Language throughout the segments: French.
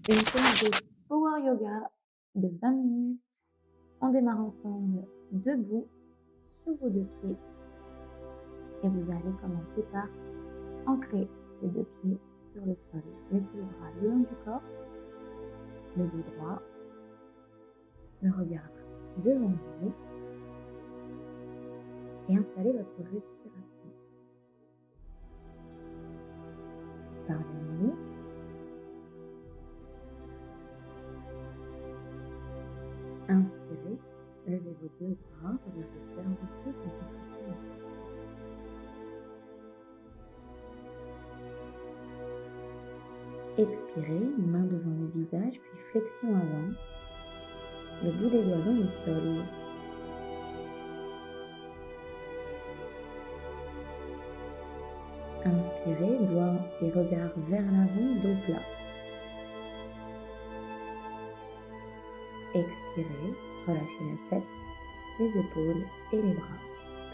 Une séance de power yoga de 20 minutes. On démarre ensemble debout sur vos deux pieds et vous allez commencer par ancrer les deux pieds sur le sol. Laissez les bras le long du corps, le dos droit, le regard devant vous et installez votre respiration. Par le nez, inspirez, levez vos deux bras, regardez vers vos pieds, concentrez-vous. Expirez, main devant le visage, puis flexion avant, le bout des doigts dans le sol. Inspirez, doigts et regard vers l'avant, dos plat. Expirez, relâchez la tête, les épaules et les bras.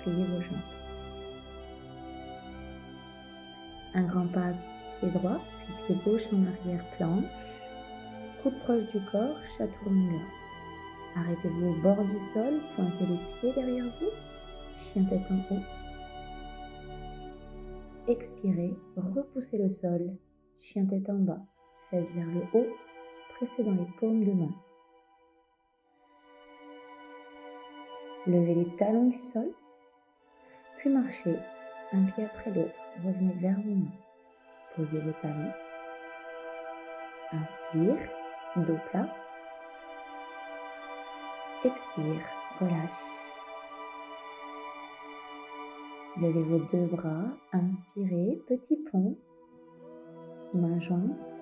Pliez vos jambes. Un grand pas pied droit, puis pied gauche en arrière, planche. Coude proche du corps, chaturanga. Arrêtez-vous au bord du sol, pointez les pieds derrière vous, chien tête en haut. Expirez, repoussez le sol, chien tête en bas, fesses vers le haut, pressez dans les paumes de main. Levez les talons du sol, puis marchez un pied après l'autre, revenez vers vos mains. Posez vos talons. Inspire, dos plat. Expire, relâche. Levez vos deux bras, inspirez, petit pont, main jointe.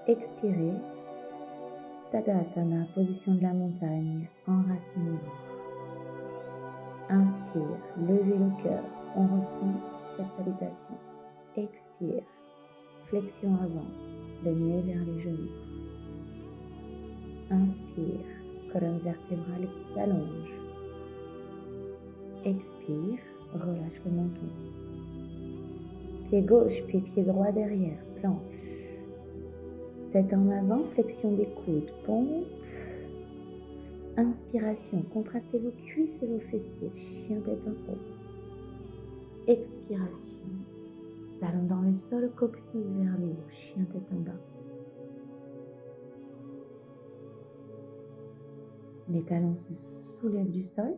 Expirez, Tadasana, position de la montagne, enracinez-vous. Inspire, levez le cœur, on reprend cette salutation. Expire, flexion avant, le nez vers les genoux. Inspire, colonne vertébrale qui s'allonge. Expire, relâche le menton. Pied gauche puis pied droit derrière, planche. Tête en avant, flexion des coudes, pompe. Inspiration, contractez vos cuisses et vos fessiers, chien tête en haut. Expiration, talon dans le sol, coccyx vers le haut, chien tête en bas. Les talons se soulèvent du sol,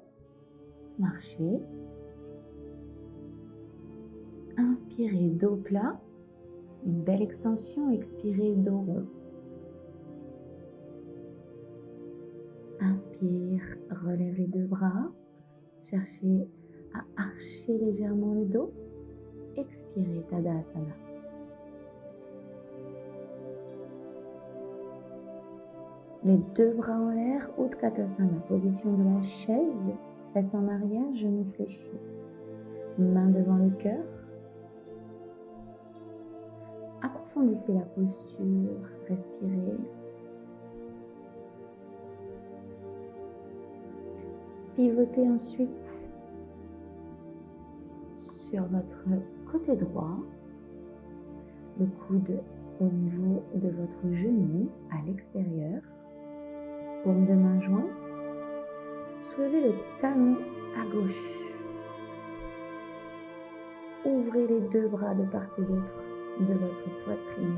marchez. Inspirez, dos plat, une belle extension, expirez, dos rond. Inspire, relève les deux bras, cherchez à archer légèrement le dos. Expirez, Tadasana. Les deux bras en l'air, Utkatasana, position de la chaise, fesses en arrière, genoux fléchis. Main devant le cœur. Approfondissez la posture, respirez. Pivotez ensuite sur votre côté droit, le coude au niveau de votre genou à l'extérieur, paume de main jointe, soulevez le talon à gauche, ouvrez les deux bras de part et d'autre de votre poitrine,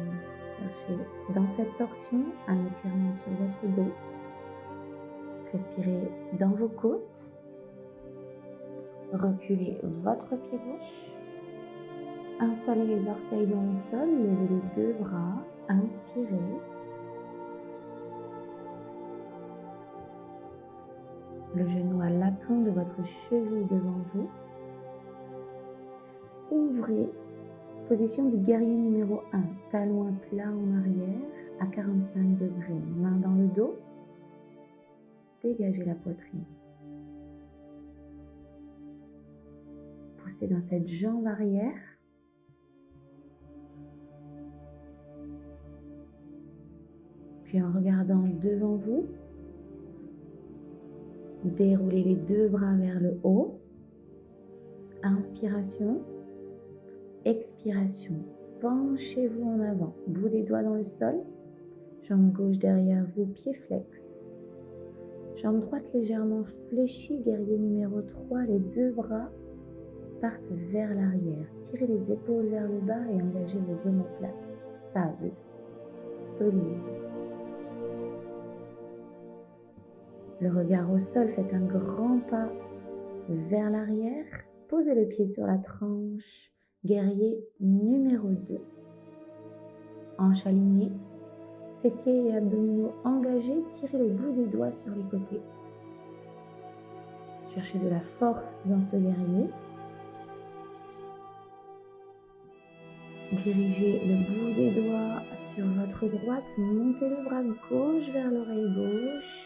cherchez dans cette torsion un étirement sur votre dos, respirez dans vos côtes, reculez votre pied gauche, installez les orteils dans le sol, levez les deux bras, inspirez. Le genou à l'aplomb de votre cheville devant vous. Ouvrez, position du guerrier numéro 1, talon à plat en arrière à 45 degrés, main dans le dos. Dégagez la poitrine. Poussez dans cette jambe arrière. Puis en regardant devant vous, déroulez les deux bras vers le haut. Inspiration. Expiration. Penchez-vous en avant, bout des doigts dans le sol, jambe gauche derrière vous, pied flex. Jambe droite légèrement fléchie, guerrier numéro 3, les deux bras partent vers l'arrière. Tirez les épaules vers le bas et engagez vos omoplates, stables, solides. Le regard au sol, faites un grand pas vers l'arrière, posez le pied sur la tranche, guerrier numéro 2. Hanches alignées, fessiers et abdominaux engagés, tirez le bout des doigts sur les côtés. Cherchez de la force dans ce guerrier. Dirigez le bout des doigts sur votre droite, montez le bras gauche vers l'oreille gauche.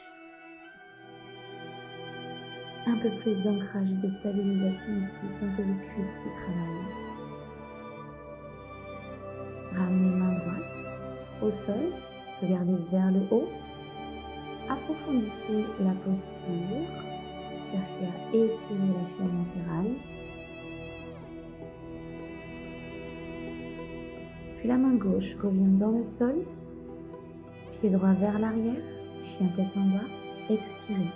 Un peu plus d'ancrage et de stabilisation ici, sentez les cuisses qui travaillent. Ramenez main droite au sol, regardez vers le haut. Approfondissez la posture, cherchez à étirer la chaîne latérale. Puis la main gauche revient dans le sol, pied droit vers l'arrière, chien tête en bas, expirez.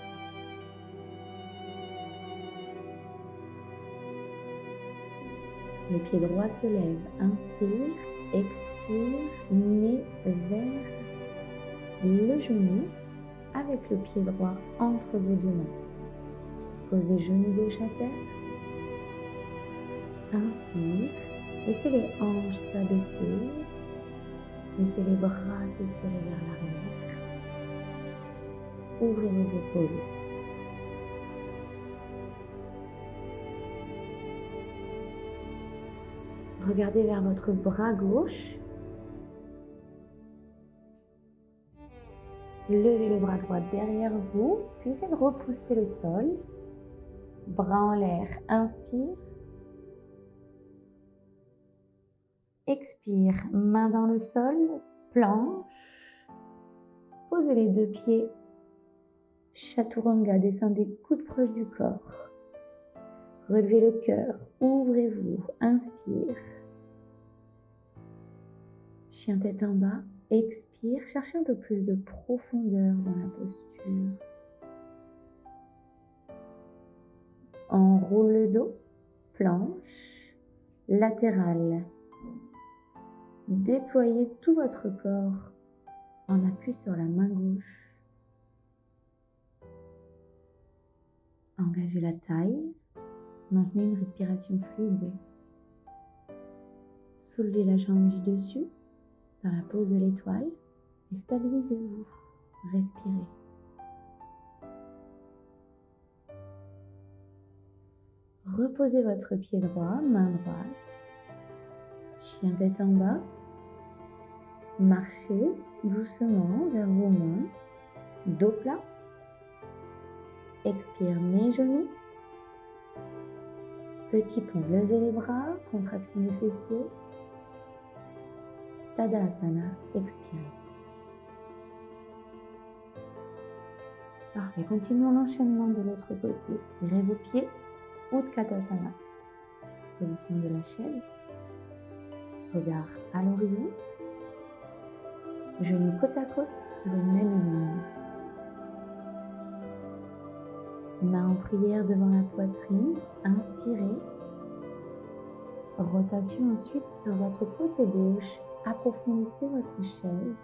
Le pied droit se lève, inspire, expire, nez vers le genou, avec le pied droit entre vos deux mains. Posez genou gauche à terre, inspire, laissez les hanches s'abaisser, laissez les bras s'étirer vers l'arrière, ouvrez vos épaules. Regardez vers votre bras gauche. Levez le bras droit derrière vous, puis essayez de repousser le sol. Bras en l'air, inspire. Expire, main dans le sol, planche. Posez les deux pieds. Chaturanga, descendez coude proche du corps. Relevez le cœur, ouvrez-vous, inspire. Chien tête en bas, expire, cherchez un peu plus de profondeur dans la posture. Enroule le dos, planche, latérale. Déployez tout votre corps en appui sur la main gauche. Engagez la taille, maintenez une respiration fluide. Soulevez la jambe du dessus dans la pose de l'étoile et stabilisez-vous. Respirez. Reposez votre pied droit, main droite. Chien tête en bas. Marchez doucement vers vos mains. Dos plat. Expire, mes genoux. Petit pont, levez les bras, contraction des fessiers. Tadasana, expirez. Parfait, continuons l'enchaînement de l'autre côté. Serrez vos pieds, Utkatasana. Position de la chaise. Regard à l'horizon. Genoux côte à côte sur une même ligne. Main en prière devant la poitrine. Inspirez. Rotation ensuite sur votre côté gauche. Approfondissez votre chaise.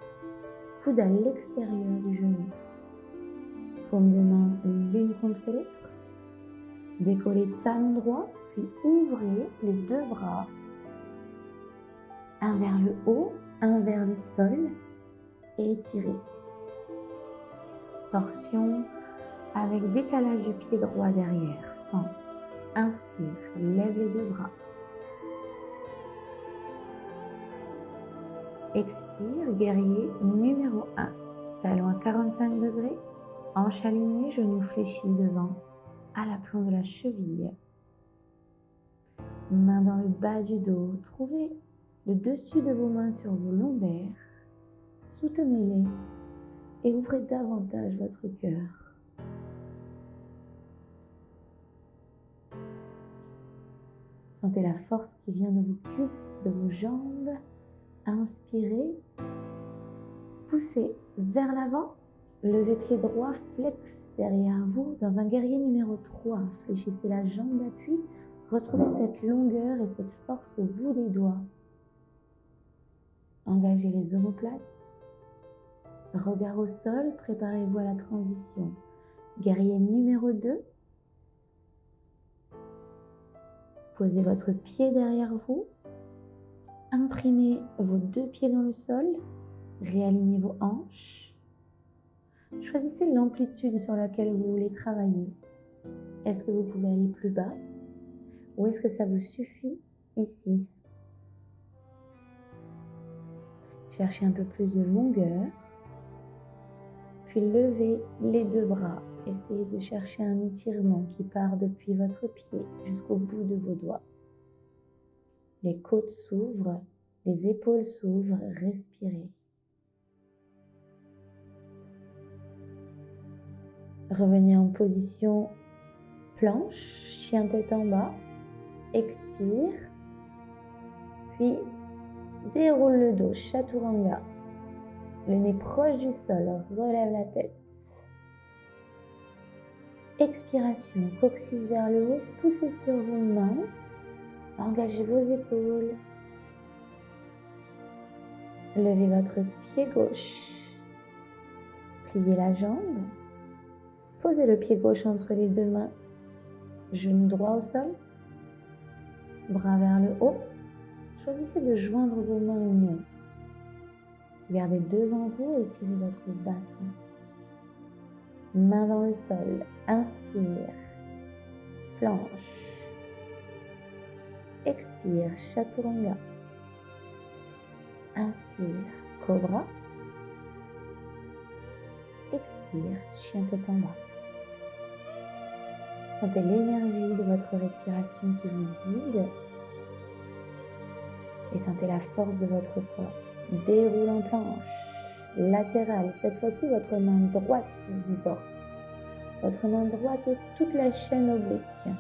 Coude à l'extérieur du genou. Paume de main l'une contre l'autre. Décollez talon droit, puis ouvrez les deux bras. Un vers le haut, un vers le sol. Et étirez. Torsion avec décalage du pied droit derrière. Fente. Inspire, lève les deux bras. Expire, guerrier numéro 1. Talon à 45 degrés. Hanche alignée, genoux fléchis devant, à l'aplomb de la cheville. Main dans le bas du dos. Trouvez le dessus de vos mains sur vos lombaires. Soutenez-les et ouvrez davantage votre cœur. Sentez la force qui vient de vos cuisses, de vos jambes. Inspirez. Poussez vers l'avant. Levez pied droit, flex derrière vous. Dans un guerrier numéro 3, fléchissez la jambe d'appui. Retrouvez cette longueur et cette force au bout des doigts. Engagez les omoplates. Regard au sol, préparez-vous à la transition. Guerrier numéro 2. Posez votre pied derrière vous. Imprimez vos 2 pieds dans le sol. Réalignez vos hanches. Choisissez l'amplitude sur laquelle vous voulez travailler. Est-ce que vous pouvez aller plus bas ou est-ce que ça vous suffit ici? Cherchez un peu plus de longueur. Puis levez les 2 bras. Essayez de chercher un étirement qui part depuis votre pied jusqu'au bout de vos doigts. Les côtes s'ouvrent, les épaules s'ouvrent, respirez. Revenez en position planche, chien tête en bas. Expire. Puis déroule le dos, chaturanga. Le nez proche du sol, relève la tête. Expiration, coccyx vers le haut, poussez sur vos mains. Engagez vos épaules. Levez votre pied gauche. Pliez la jambe. Posez le pied gauche entre les 2 mains. Genou droit au sol. Bras vers le haut. Choisissez de joindre vos mains ou non. Regardez devant vous et tirez votre bassin. Main dans le sol. Inspire. Planche. Expire. Chaturanga. Inspire. Cobra. Expire. Chien tête en bas. Sentez l'énergie de votre respiration qui vous guide. Et sentez la force de votre corps. Déroule en planche. Latérale. Cette fois-ci, votre main droite vous porte. Votre main droite et toute la chaîne oblique.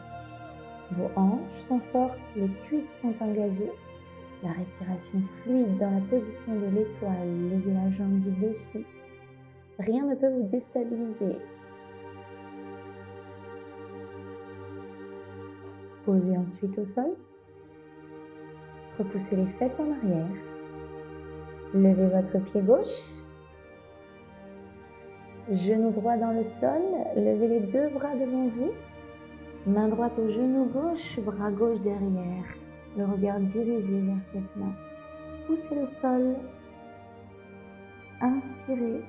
Vos hanches sont fortes, les cuisses sont engagées. La respiration fluide dans la position de l'étoile. Levez la jambe du dessus. Rien ne peut vous déstabiliser. Posez ensuite au sol. Repoussez les fesses en arrière. Levez votre pied gauche. Genou droit dans le sol. Levez les 2 bras devant vous. Main droite au genou gauche, bras gauche derrière. Le regard dirigé vers cette main. Poussez le sol. Inspirez.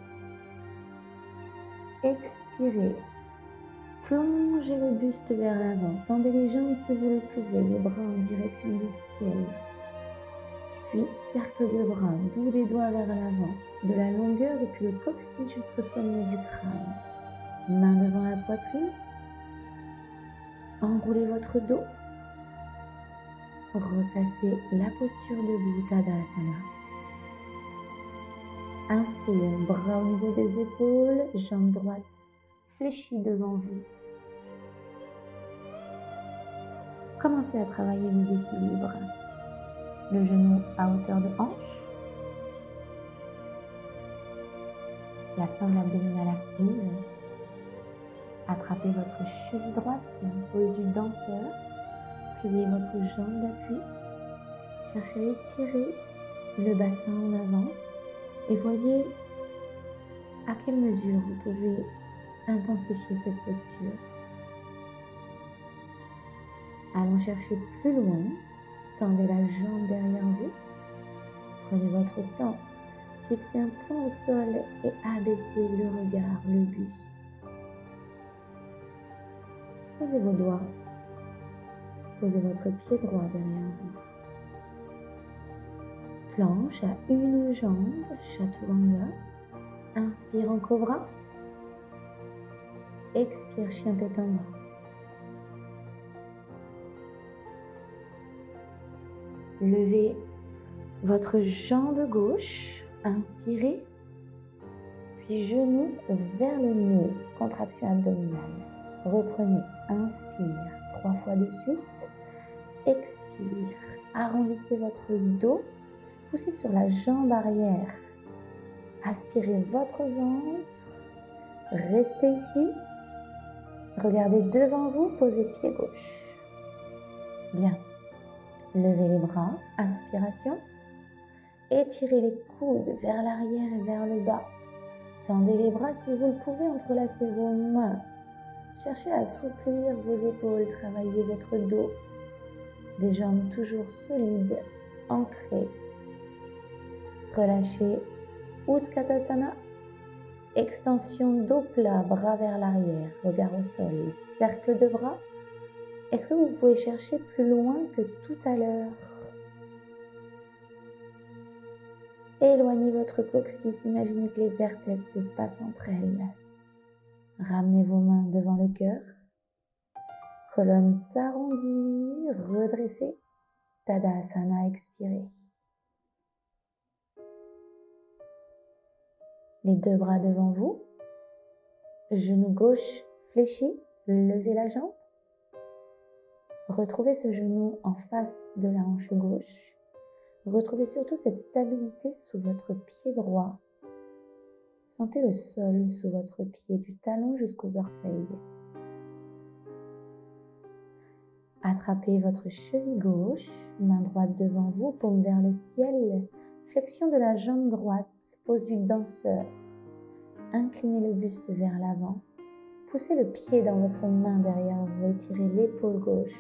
Expirez. Plongez le buste vers l'avant. Tendez les jambes si vous le pouvez, les bras en direction du ciel. Puis cercle de bras, bout des doigts vers l'avant. De la longueur depuis le coccyx jusqu'au sommet du crâne. Main devant la poitrine. Enroulez votre dos. Replacez la posture debout, Tadasana. Inspire, bras au niveau des épaules, jambe droite fléchie devant vous. Commencez à travailler vos équilibres. Le genou à hauteur de hanche. La sangle abdominale active. Attrapez votre cheville droite, pose du danseur. Pliez votre jambe d'appui. Cherchez à étirer le bassin en avant. Et voyez à quelle mesure vous pouvez intensifier cette posture. Allons chercher plus loin. Tendez la jambe derrière vous. Prenez votre temps. Fixez un point au sol et abaissez le regard, le buste. Posez vos doigts. Posez votre pied droit derrière vous. Planche à une jambe, chaturanga. Inspire en cobra. Expire, chien tête en bas. Levez votre jambe gauche. Inspirez. Puis genou vers le nez. Contraction abdominale. Reprenez. Inspire 3 fois de suite. expire. Arrondissez votre dos, poussez sur la jambe arrière. Aspirez votre ventre, restez ici. Regardez devant vous, posez pied gauche. Bien. Levez les bras, inspiration. Étirez les coudes vers l'arrière et vers le bas. Tendez les bras si vous le pouvez, entrelacez vos mains. Cherchez à assouplir vos épaules, travaillez votre dos. Des jambes toujours solides, ancrées. Relâchez Utkatasana. Extension dos plat, bras vers l'arrière, regard au sol, cercle de bras. Est-ce que vous pouvez chercher plus loin que tout à l'heure? Éloignez votre coccyx, imaginez que les vertèbres s'espacent entre elles. Ramenez vos mains devant le cœur. Colonne s'arrondit, redressez. Tadasana, expirez. Les deux bras devant vous. Genou gauche fléchi, levez la jambe. Retrouvez ce genou en face de la hanche gauche. Retrouvez surtout cette stabilité sous votre pied droit. Sentez le sol sous votre pied, du talon jusqu'aux orteils. Attrapez votre cheville gauche, main droite devant vous, paume vers le ciel. Flexion de la jambe droite, pose du danseur. Inclinez le buste vers l'avant. Poussez le pied dans votre main derrière vous, étirez l'épaule gauche.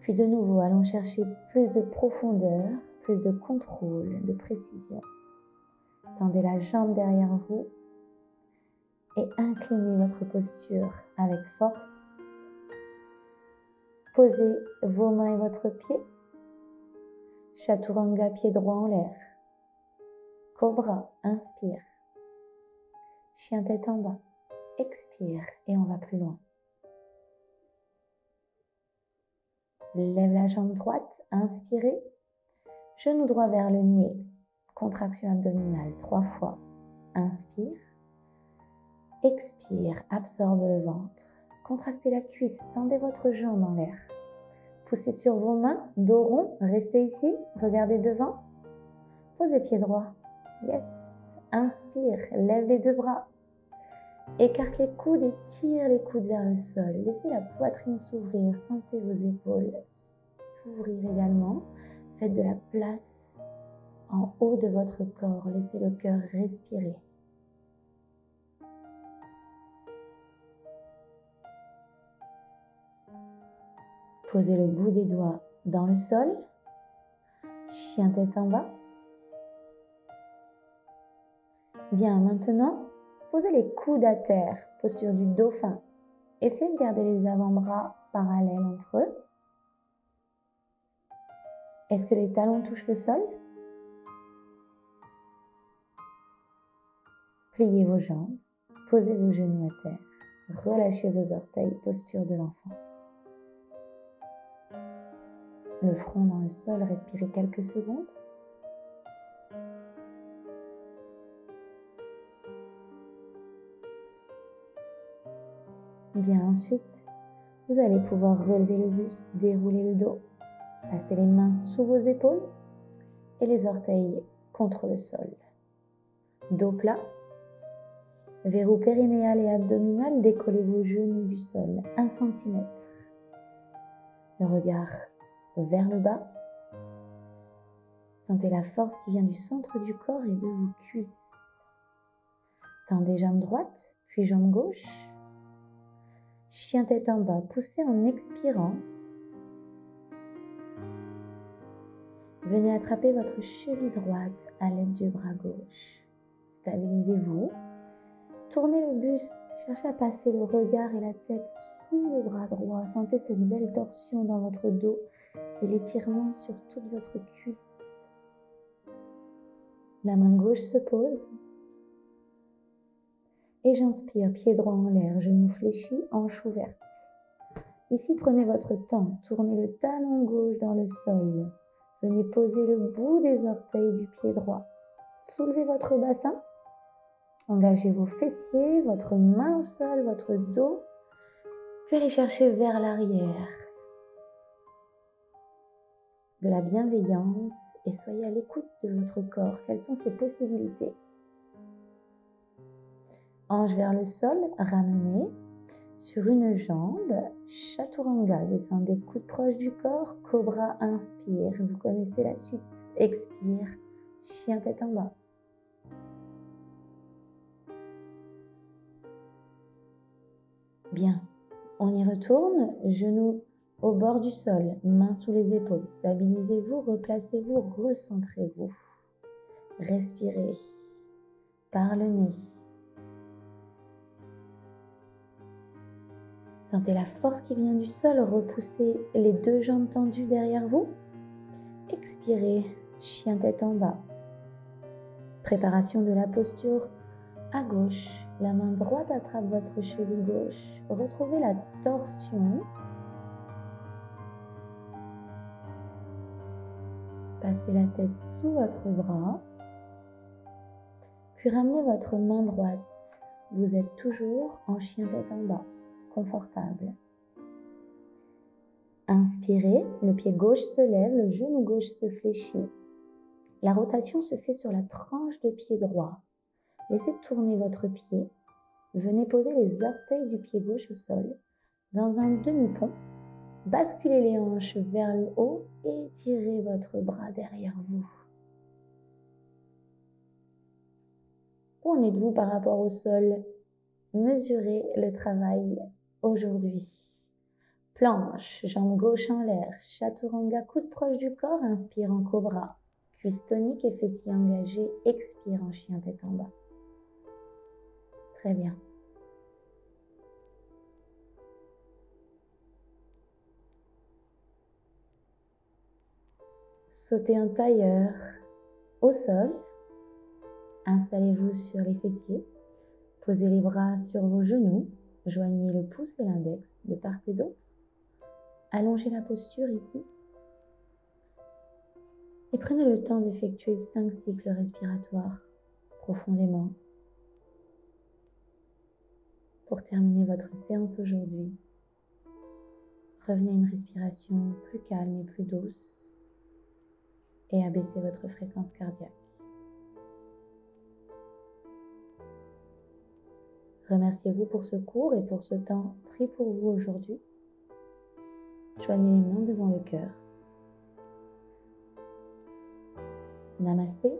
Puis de nouveau, allons chercher plus de profondeur, plus de contrôle, de précision. Tendez la jambe derrière vous et inclinez votre posture avec force. Posez vos mains et votre pied. Chaturanga, pied droit en l'air. Cobra, inspire. Chien tête en bas, expire et on va plus loin. Lève la jambe droite, inspirez. Genou droit vers le nez. Contraction abdominale 3 fois. Inspire. Expire, absorbe le ventre. Contractez la cuisse, tendez votre jambe en l'air. Poussez sur vos mains, dos rond, restez ici, regardez devant. Posez pied droit. Yes. Inspire, lève les deux bras. Écarte les coudes et tire les coudes vers le sol. Laissez la poitrine s'ouvrir, sentez vos épaules s'ouvrir également. Faites de la place en haut de votre corps. Laissez le cœur respirer. Posez le bout des doigts dans le sol. Chien tête en bas. Bien, maintenant, posez les coudes à terre, posture du dauphin. Essayez de garder les avant-bras parallèles entre eux. Est-ce que les talons touchent le sol? Pliez vos jambes, posez vos genoux à terre, relâchez vos orteils, posture de l'enfant. Le front dans le sol, respirez quelques secondes. Bien, ensuite, vous allez pouvoir relever le buste, dérouler le dos, passer les mains sous vos épaules et les orteils contre le sol. Dos plat, verrou périnéal et abdominal, décollez vos genoux du sol 1 cm. Le regard vers le bas. Sentez la force qui vient du centre du corps et de vos cuisses. Tendez jambe droite, puis jambe gauche. Chien tête en bas, poussez en expirant. Venez attraper votre cheville droite à l'aide du bras gauche. Stabilisez-vous. Tournez le buste, cherchez à passer le regard et la tête sous le bras droit. Sentez cette belle torsion dans votre dos et l'étirement sur toute votre cuisse. La main gauche se pose. Et j'inspire, pied droit en l'air, genou fléchi, hanche ouverte. Ici, prenez votre temps, tournez le talon gauche dans le sol. Venez poser le bout des orteils du pied droit. Soulevez votre bassin. Engagez vos fessiers, votre main au sol, votre dos. Puis allez chercher vers l'arrière de la bienveillance et soyez à l'écoute de votre corps. Quelles sont ses possibilités? Hanche vers le sol, ramenez sur une jambe, chaturanga, descendez coude proche du corps, cobra, inspire, vous connaissez la suite, expire, chien tête en bas. Bien, on y retourne, genoux au bord du sol, mains sous les épaules, stabilisez-vous, replacez-vous, recentrez-vous. Respirez par le nez. Sentez la force qui vient du sol, repoussez les deux jambes tendues derrière vous. Expirez, chien tête en bas. Préparation de la posture à gauche. La main droite attrape votre cheville gauche. Retrouvez la torsion. Passez la tête sous votre bras. Puis ramenez votre main droite. Vous êtes toujours en chien tête en bas, confortable. Inspirez, le pied gauche se lève, le genou gauche se fléchit. La rotation se fait sur la tranche de pied droit. Laissez tourner votre pied. Venez poser les orteils du pied gauche au sol. Dans un demi-pont, basculez les hanches vers le haut et étirez votre bras derrière vous. Où en êtes-vous par rapport au sol? Mesurez le travail aujourd'hui. Planche, jambe gauche en l'air, chaturanga, coude proche du corps, inspire en cobra. Cuisse tonique et fessiers engagés, expire en chien tête en bas. Très bien. Sautez en tailleur au sol. Installez-vous sur les fessiers. Posez les bras sur vos genoux. Joignez le pouce et l'index de part et d'autre. Allongez la posture ici. Et prenez le temps d'effectuer 5 cycles respiratoires profondément pour terminer votre séance aujourd'hui. Revenez à une respiration plus calme et plus douce et abaissez votre fréquence cardiaque. Remerciez-vous pour ce cours et pour ce temps pris pour vous aujourd'hui. Joignez les mains devant le cœur. Namasté.